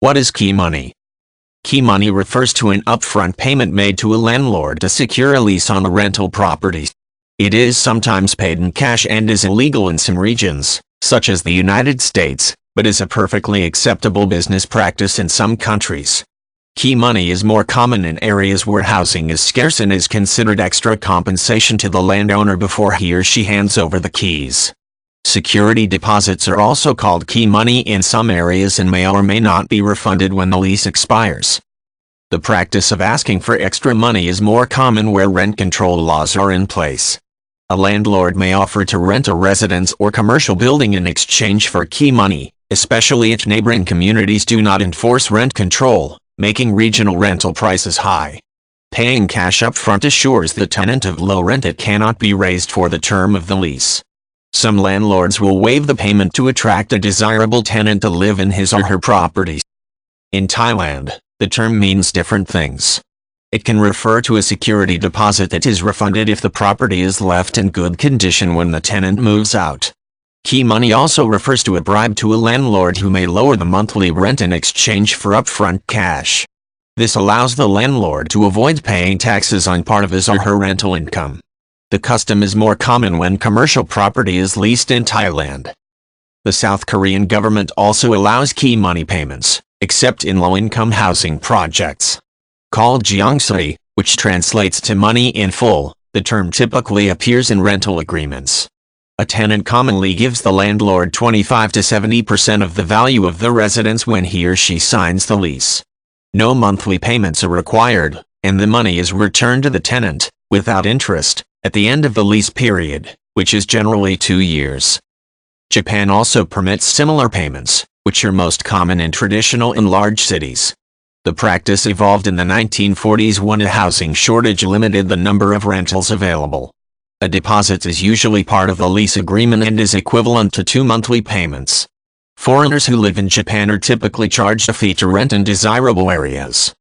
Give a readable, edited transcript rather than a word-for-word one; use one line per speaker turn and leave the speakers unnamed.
What is key money? Key money refers to an upfront payment made to a landlord to secure a lease on a rental property. It is sometimes paid in cash and is illegal in some regions, such as the United States, but is a perfectly acceptable business practice in some countries. Key money is more common in areas where housing is scarce and is considered extra compensation to the landowner before he or she hands over the keys. Security deposits are also called key money in some areas and may or may not be refunded when the lease expires. The practice of asking for extra money is more common where rent control laws are in place. A landlord may offer to rent a residence or commercial building in exchange for key money, especially if neighboring communities do not enforce rent control, making regional rental prices high. Paying cash up front assures the tenant of low rent it cannot be raised for the term of the lease. Some landlords will waive the payment to attract a desirable tenant to live in his or her property. In Thailand, the term means different things. It can refer to a security deposit that is refunded if the property is left in good condition when the tenant moves out. Key money also refers to a bribe to a landlord who may lower the monthly rent in exchange for upfront cash. This allows the landlord to avoid paying taxes on part of his or her rental income. The custom is more common when commercial property is leased in Thailand. The South Korean government also allows key money payments, except in low-income housing projects. Called jeongseori, which translates to money in full, the term typically appears in rental agreements. A tenant commonly gives the landlord 25 to 70% of the value of the residence when he or she signs the lease. No monthly payments are required, and the money is returned to the tenant, without interest, at the end of the lease period, which is generally 2 years. Japan also permits similar payments, which are most common and traditional in large cities. The practice evolved in the 1940s when a housing shortage limited the number of rentals available. A deposit is usually part of the lease agreement and is equivalent to 2 monthly payments. Foreigners who live in Japan are typically charged a fee to rent in desirable areas.